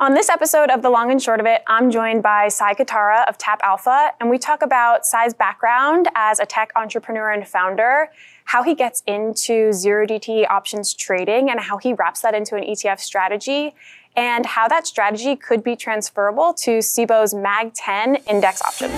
On this episode of The Long and Short of It, I'm joined by Katara of TappAlpha, and we talk about Sai's background as a tech entrepreneur and founder, how he gets into zero DTE options trading and how he wraps that into an ETF strategy, and how that strategy could be transferable to SIBO's Mag 10 index options.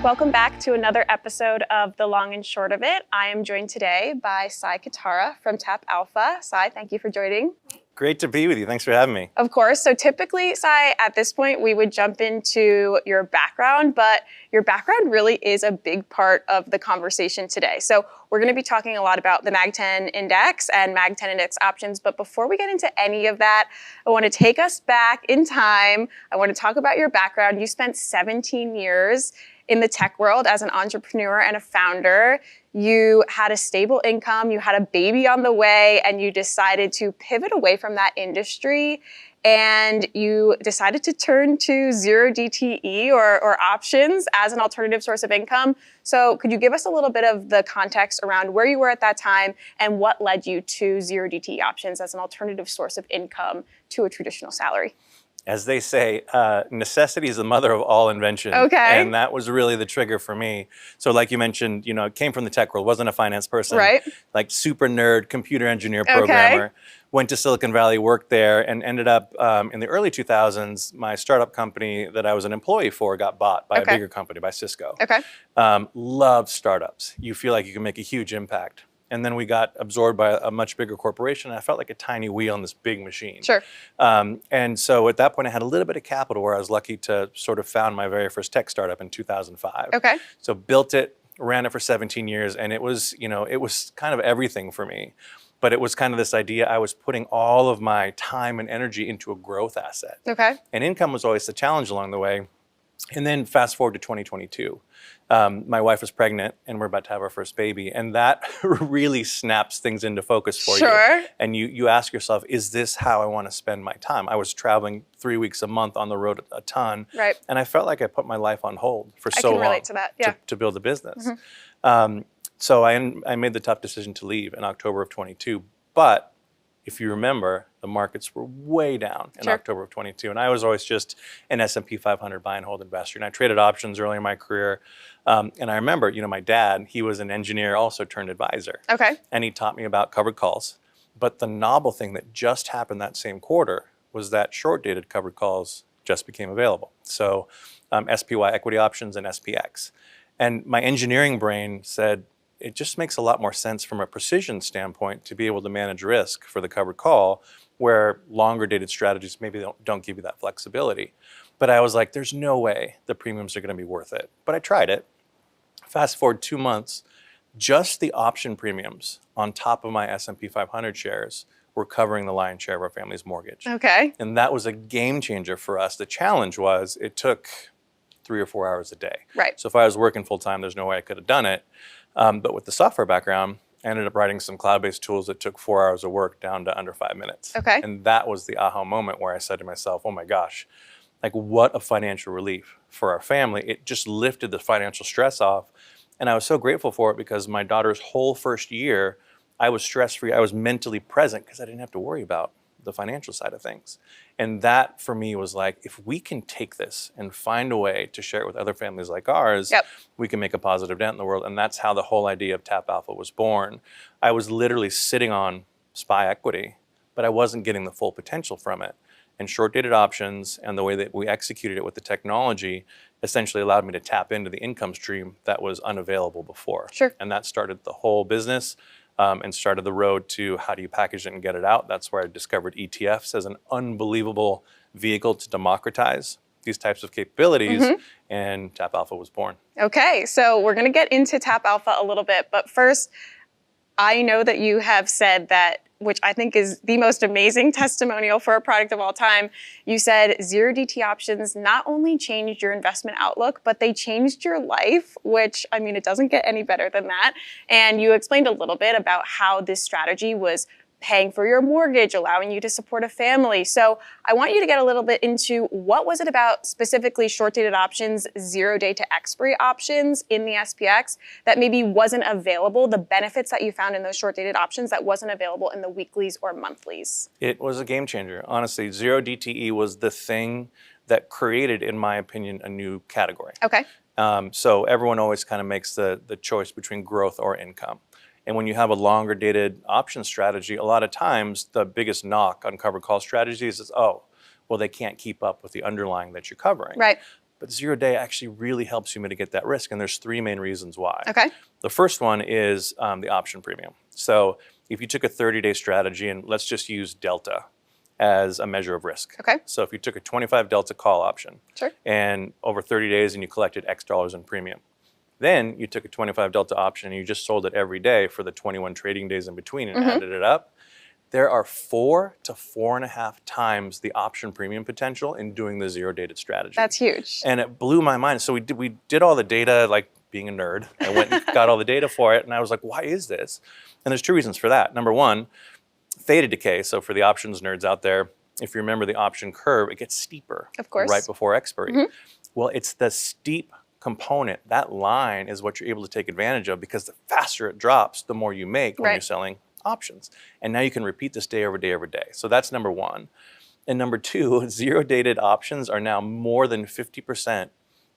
Welcome back to another episode of The Long and Short of It. I am joined today by Katara from TappAlpha. Sai, thank you for joining. Great to be with you. Thanks for having me. Of course. So typically, Sai, at this point, we would jump into your background, but your background really is a big part of the conversation today. So we're going to be talking a lot about the Mag 10 index and Mag 10 index options. But before we get into any of that, I want to take us back in time. I want to talk about your background. You spent 17 years in the tech world as an entrepreneur and a founder. You had a stable income, you had a baby on the way, and you decided to pivot away from that industry, and you decided to turn to zero DTE or options as an alternative source of income. So could you give us a little bit of the context around where you were at that time and what led you to zero DTE options as an alternative source of income to a traditional salary? As they say, necessity is the mother of all invention. Okay. And that was really the trigger for me. So like you mentioned, you know, came from the tech world, wasn't a finance person. Right. Like super nerd, computer engineer, programmer. Okay. Went to Silicon Valley, worked there, and ended up in the early 2000s, my startup company that I was an employee for got bought by a bigger company, by Cisco. Okay. Loved startups. You feel like you can make a huge impact. And then we got absorbed by a much bigger corporation. And I felt like a tiny wheel in this big machine. Sure. And so at that point, I had a little bit of capital where I was lucky to sort of found my very first tech startup in 2005. Okay. So built it, ran it for 17 years. And it was, you know, it was kind of everything for me. But it was kind of this idea, I was putting all of my time and energy into a growth asset. Okay. And income was always the challenge along the way. And then fast forward to 2022. My wife was pregnant and we're about to have our first baby. And that really snaps things into focus for you. And you ask yourself, is this how I want to spend my time? I was traveling 3 weeks a month on the road a ton. Right. And I felt like I put my life on hold for so long. I can relate to that, yeah. To build a business. Mm-hmm. So I made the tough decision to leave in October of 22. But if you remember, the markets were way down in October of 22. And I was always just an S&P 500 buy and hold investor. And I traded options early in my career. And I remember, you know, my dad, he was an engineer, also turned advisor. Okay. And he taught me about covered calls. But the novel thing that just happened that same quarter was that short-dated covered calls just became available. So SPY equity options and SPX. And my engineering brain said, it just makes a lot more sense from a precision standpoint to be able to manage risk for the covered call, where longer dated strategies maybe don't give you that flexibility. But I was like, there's no way the premiums are going to be worth it. But I tried it. Fast forward 2 months, just the option premiums on top of my S&P 500 shares were covering the lion's share of our family's mortgage. Okay. And that was a game changer for us. The challenge was it took 3 or 4 hours a day. Right. So if I was working full time, there's no way I could have done it. But with the software background, I ended up writing some cloud-based tools that took 4 hours of work down to under 5 minutes. Okay. And that was the aha moment where I said to myself, oh my gosh, like what a financial relief for our family. It just lifted the financial stress off. And I was so grateful for it because my daughter's whole first year, I was stress-free. I was mentally present because I didn't have to worry about the financial side of things. And that for me was like, if we can take this and find a way to share it with other families like ours, we can make a positive dent in the world. And that's how the whole idea of TappAlpha was born. I was literally sitting on SPY equity, but I wasn't getting the full potential from it. And short-dated options and the way that we executed it with the technology essentially allowed me to tap into the income stream that was unavailable before. Sure. And that started the whole business. And started the road to how do you package it and get it out. That's where I discovered ETFs as an unbelievable vehicle to democratize these types of capabilities, and TappAlpha was born. Okay, so we're going to get into TappAlpha a little bit, but first, I know that you have said that, which I think is the most amazing testimonial for a product of all time. You said zero DT options not only changed your investment outlook, but they changed your life, which, I mean, it doesn't get any better than that. And you explained a little bit about how this strategy was paying for your mortgage, allowing you to support a family. So I want you to get a little bit into what was it about specifically short-dated options, zero-day to expiry options in the SPX that maybe wasn't available, the benefits that you found in those short-dated options that wasn't available in the weeklies or monthlies? It was a game changer. Honestly, zero DTE was the thing that created, in my opinion, a new category. Okay. So everyone always kind of makes the choice between growth or income. And when you have a longer dated option strategy, a lot of times the biggest knock on covered call strategies is, oh, well, they can't keep up with the underlying that you're covering. Right. But zero day actually really helps you mitigate that risk. And there's three main reasons why. Okay. The first one is the option premium. So if you took a 30-day strategy, and let's just use delta as a measure of risk. Okay. So if you took a 25 delta call option, Sure. and over 30 days and you collected X dollars in premium, then you took a 25 delta option and you just sold it every day for the 21 trading days in between and added it up, there are 4 to 4.5 times the option premium potential in doing the zero dated strategy. That's huge. And it blew my mind. So we did all the data, like being a nerd. I went and got all the data for it, and I was like, why is this? And there's two reasons for that. Number one, theta decay. So for the options nerds out there, if you remember the option curve, it gets steeper. Of course. Right before expiry. Well, it's the steep component. That line is what you're able to take advantage of, because the faster it drops, the more you make when you're selling options. And now you can repeat this day over day over day. So that's number one. And number two, zero dated options are now more than 50%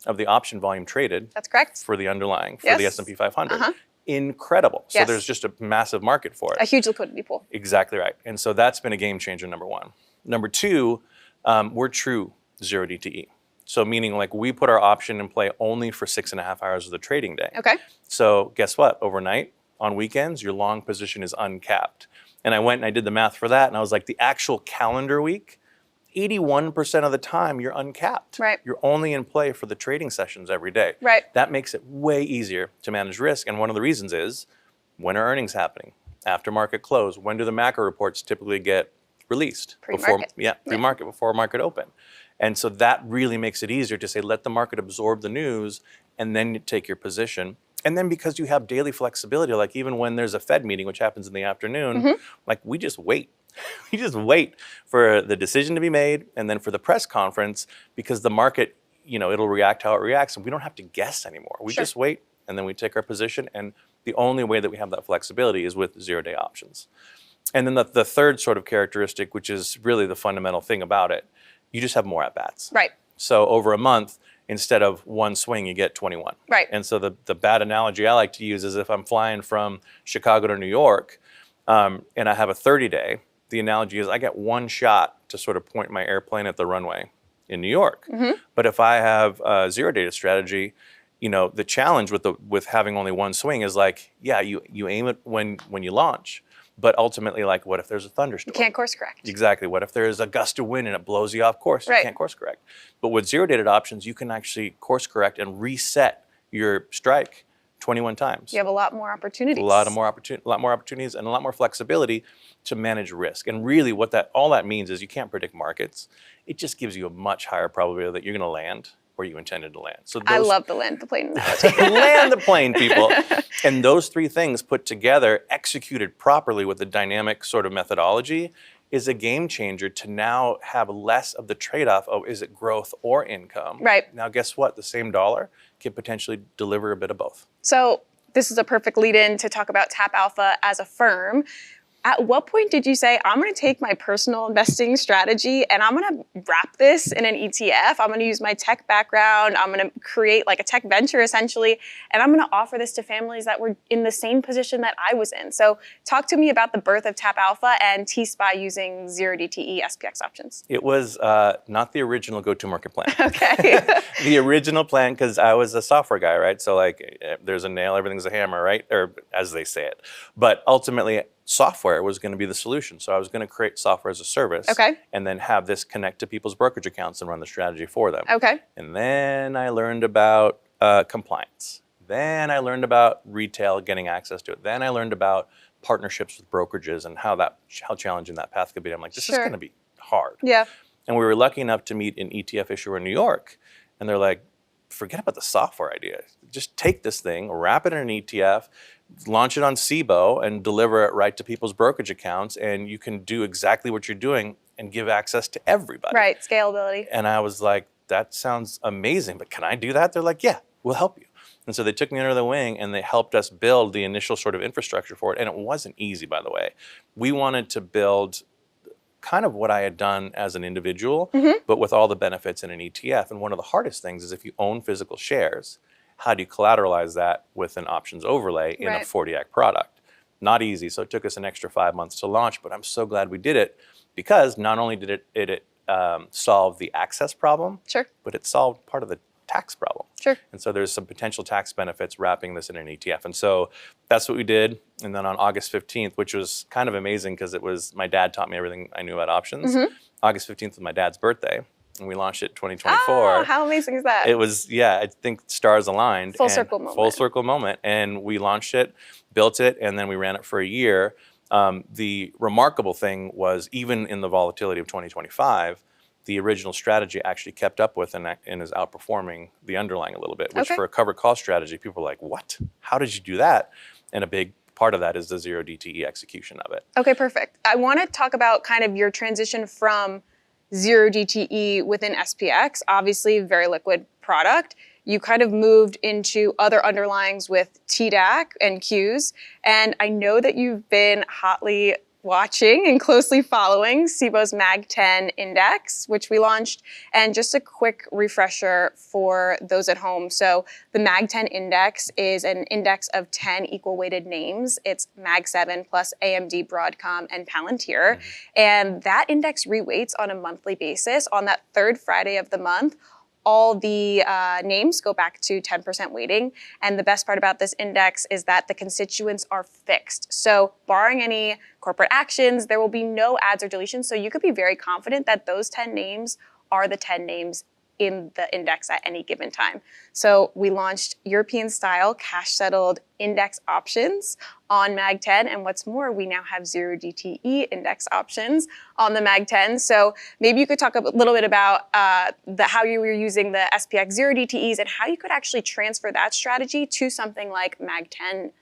of the option volume traded. That's correct. For the underlying, for the S&P 500. Incredible. So Yes. there's just a massive market for it. A huge liquidity pool. Exactly right. And so that's been a game changer, number one. Number two, we're true zero DTE. So meaning like we put our option in play only for 6.5 hours of the trading day. Okay. So guess what? Overnight, on weekends, your long position is uncapped. And I went and I did the math for that, and I was like, the actual calendar week, 81% of the time you're uncapped. Right. You're only in play for the trading sessions every day. Right. That makes it way easier to manage risk. And one of the reasons is, when are earnings happening? After market close. When do the macro reports typically get released? Pre-market. Pre-market, before market open. And so that really makes it easier to say, let the market absorb the news and then you take your position. And then because you have daily flexibility, like even when there's a Fed meeting, which happens in the afternoon, like we just wait. We just wait for the decision to be made and then for the press conference, because the market, it'll react how it reacts, and we don't have to guess anymore. We just wait and then we take our position. And the only way that we have that flexibility is with zero-day options. And then the third sort of characteristic, which is really the fundamental thing about it, you just have more at-bats. Right. So over a month, instead of one swing, you get 21. Right. And so the bad analogy I like to use is if I'm flying from Chicago to New York and I have a 30-day, the analogy is I get one shot to sort of point my airplane at the runway in New York. But if I have a zero-day strategy, the challenge with having only one swing is like, yeah, you aim it when you launch. But ultimately, like, what if there's a thunderstorm? You can't course correct. Exactly. What if there's a gust of wind and it blows you off course? Right. You can't course correct. But with zero-dated options, you can actually course correct and reset your strike 21 times. You have a lot more opportunities. A lot more opportunities and a lot more flexibility to manage risk. And really what all that means is you can't predict markets. It just gives you a much higher probability that you're going to land where you intended to land. So I love the land the plane analogy. land the plane, people. And those three things put together, executed properly with a dynamic sort of methodology, is a game changer to now have less of the trade-off of is it growth or income. Right. Now guess what? The same dollar can potentially deliver a bit of both. So this is a perfect lead-in to talk about TappAlpha as a firm. At what point did you say, I'm going to take my personal investing strategy and I'm going to wrap this in an ETF. I'm going to use my tech background. I'm going to create like a tech venture essentially. And I'm going to offer this to families that were in the same position that I was in. So talk to me about the birth of TappAlpha and T-SPY using zero DTE SPX options. It was not the original go-to-market plan. Okay. The original plan, because I was a software guy, right? So like there's a nail, everything's a hammer, right? Or as they say it. But ultimately, software was going to be the solution. So I was going to create software as a service. Okay. And then have this connect to people's brokerage accounts and run the strategy for them. Okay. And then I learned about compliance. Then I learned about retail, getting access to it. Then I learned about partnerships with brokerages and how challenging that path could be. I'm like, this is going to be hard. Yeah. And we were lucky enough to meet an ETF issuer in New York. And they're like, forget about the software idea. Just take this thing, wrap it in an ETF, launch it on SIBO, and deliver it right to people's brokerage accounts, and you can do exactly what you're doing and give access to everybody. Right, scalability. And I was like, that sounds amazing, but can I do that? They're like, yeah, we'll help you. And so they took me under the wing and they helped us build the initial sort of infrastructure for it. And it wasn't easy, by the way. We wanted to build kind of what I had done as an individual, but with all the benefits in an ETF. And one of the hardest things is if you own physical shares, how do you collateralize that with an options overlay in a 40 Act product? Not easy. So it took us an extra 5 months to launch, but I'm so glad we did it because not only did it solve the access problem, but it solved part of the tax problem. And so there's some potential tax benefits wrapping this in an ETF. And so that's what we did. And then on August 15th, which was kind of amazing because it was, my dad taught me everything I knew about options. August 15th was my dad's birthday. And we launched it 2024. Oh, how amazing is that? It was, yeah, I think stars aligned. Full circle moment. Full circle moment. And we launched it, built it, and then we ran it for a year. The remarkable thing was even in the volatility of 2025, the original strategy actually kept up with and is outperforming the underlying a little bit, which for a covered call strategy, people are like, what? How did you do that? And a big part of that is the zero DTE execution of it. Okay, perfect. I want to talk about kind of your transition from zero DTE within SPX, obviously very liquid product. You kind of moved into other underlyings with TDAC and Qs. And I know that you've been hotly watching and closely following SIBO's Mag 10 index, which we launched. And just a quick refresher for those at home. So the Mag 10 index is an index of 10 equal weighted names. It's Mag 7 plus AMD, Broadcom, and Palantir. And that index reweights on a monthly basis. On that third Friday of the month, all the names go back to 10% weighting. And the best part about this index is that the constituents are fixed. So barring any corporate actions, there will be no adds or deletions. So you could be very confident that those 10 names are the 10 names in the index at any given time. So we launched European style cash settled index options on Mag 10. And what's more, we now have zero DTE index options on the Mag 10. So maybe you could talk a little bit about how you were using the SPX zero DTEs and how you could actually transfer that strategy to something like Mag 10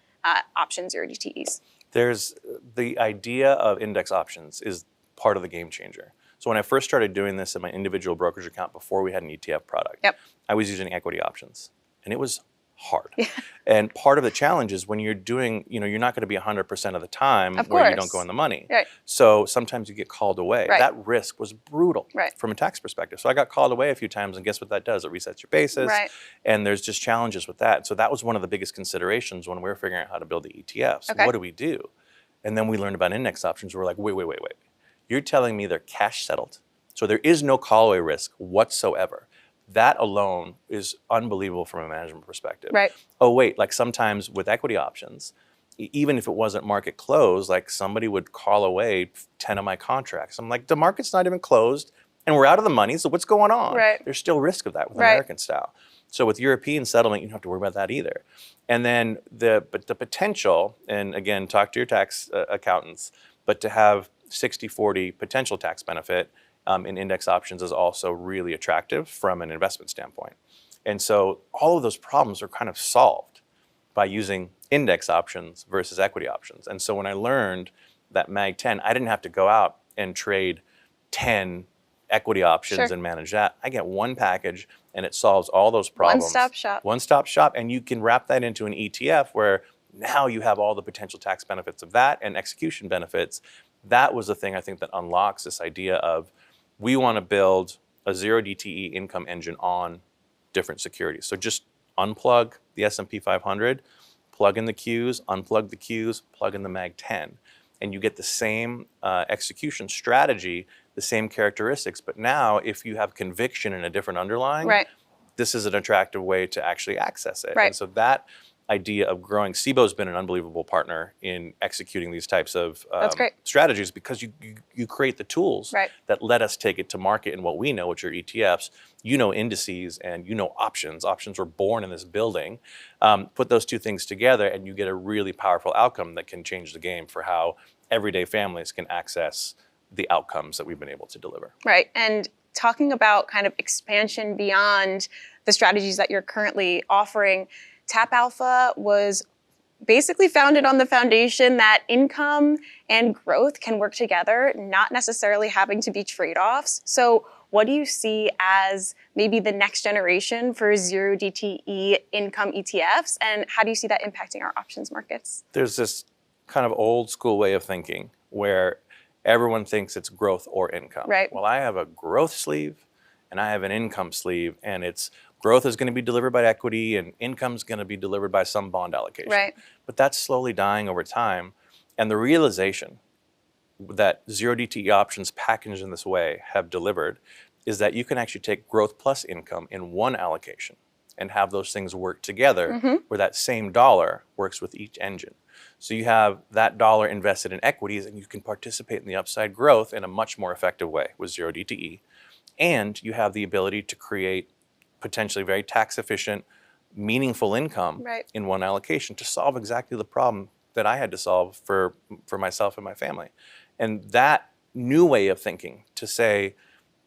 option zero DTEs. There's the idea of index options is part of the game changer. So when I first started doing this in my individual brokerage account before we had an ETF product, I was using equity options, and it was hard. And part of the challenge is when you're doing, you're not going to be 100% of the time where you don't go in the money. So sometimes you get called away. That risk was brutal from a tax perspective. So I got called away a few times, and guess what that does? It resets your basis, and there's just challenges with that. So that was one of the biggest considerations when we were figuring out how to build the ETFs. What do we do? And then we learned about index options. We're like, wait. You're telling me they're cash settled. So there is no call away risk whatsoever. That alone is unbelievable from a management perspective. Oh, wait, like sometimes with equity options, even if it wasn't market closed, like somebody would call away 10 of my contracts. I'm like, the market's not even closed and we're out of the money, so what's going on? There's still risk of that with American style. So with European settlement, you don't have to worry about that either. And then the potential, and again, talk to your tax accountants, but to have 60-40 potential tax benefit in index options is also really attractive from an investment standpoint. And so all of those problems are kind of solved by using index options versus equity options. And so when I learned that Mag 10, I didn't have to go out and trade 10 equity options and manage that. I get one package and it solves all those problems. One-stop shop. One-stop shop. And you can wrap that into an ETF where now you have all the potential tax benefits of that and execution benefits. That was the thing I think that unlocks this idea of we want to build a zero DTE income engine on different securities. So just unplug the S&P 500, plug in the Qs, unplug the Qs, plug in the Mag 10. And you get the same execution strategy, the same characteristics. But now if you have conviction in a different underlying, this is an attractive way to actually access it. And so that idea of growing, SIBO's been an unbelievable partner in executing these types of strategies because you create the tools that let us take it to market in what we know, which are ETFs. You know indices and you know options. Options were born in this building. Put those two things together and you get a really powerful outcome that can change the game for how everyday families can access the outcomes that we've been able to deliver. And talking about kind of expansion beyond the strategies that you're currently offering. TappAlpha was basically founded on the foundation that income and growth can work together, not necessarily having to be trade-offs. So what do you see as maybe the next generation for zero DTE income ETFs, and how do you see that impacting our options markets? There's this kind of old school way of thinking where everyone thinks it's growth or income. Right. Well, I have a growth sleeve and I have an income sleeve, and it's growth is going to be delivered by equity and income is going to be delivered by some bond allocation. Right. But that's slowly dying over time. And the realization that zero DTE options packaged in this way have delivered is that you can actually take growth plus income in one allocation and have those things work together where that same dollar works with each engine. So you have that dollar invested in equities and you can participate in the upside growth in a much more effective way with zero DTE. And you have the ability to create potentially very tax efficient, meaningful income in one allocation to solve exactly the problem that I had to solve for myself and my family. And that new way of thinking to say,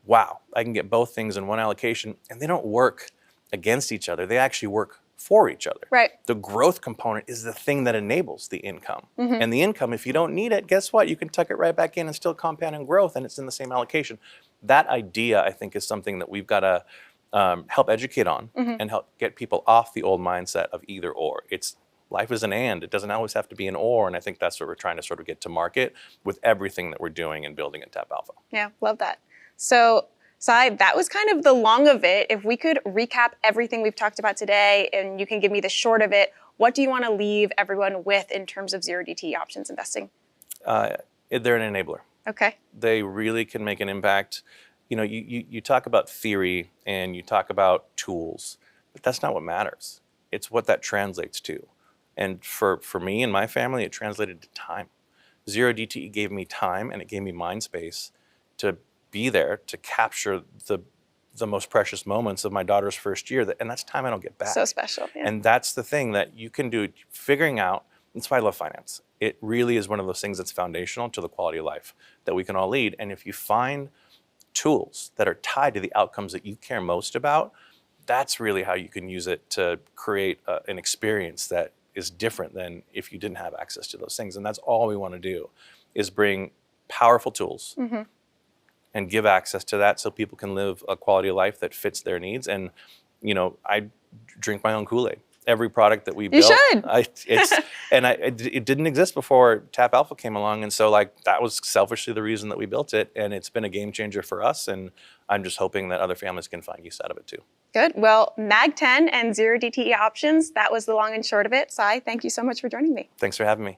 wow, I can get both things in one allocation, and they don't work against each other. They actually work for each other. Right. The growth component is the thing that enables the income. And the income, if you don't need it, guess what? You can tuck it right back in and still compound in growth, and it's in the same allocation. That idea, I think, is something that we've got to help educate on and help get people off the old mindset of either or. Life is an and. It doesn't always have to be an or, and I think that's what we're trying to sort of get to market with everything that we're doing and building at TappAlpha. Yeah, love that. So, Sai, that was kind of the long of it. If we could recap everything we've talked about today, and you can give me the short of it, what do you want to leave everyone with in terms of zero DTE options investing? They're an enabler. Okay. They really can make an impact. You know, you talk about theory and you talk about tools, but that's not what matters. It's what that translates to. And for me and my family, it translated to time. Zero DTE gave me time and it gave me mind space to be there to capture the most precious moments of my daughter's first year, and that's time I don't get back. So special. Yeah. And that's the thing that you can do, figuring out, that's why I love finance. It really is one of those things that's foundational to the quality of life that we can all lead. And if you find tools that are tied to the outcomes that you care most about, that's really how you can use it to create an experience that is different than if you didn't have access to those things. And that's all we want to do, is bring powerful tools and give access to that so people can live a quality of life that fits their needs. And, you know, I drink my own Kool-Aid. Every product that we built, should. It didn't exist before TappAlpha came along, and so that was selfishly the reason that we built it, and it's been a game changer for us. And I'm just hoping that other families can find use out of it too. Good. Well, Mag 10 and zero DTE options, that was the long and short of it. Sai, thank you so much for joining me. Thanks for having me.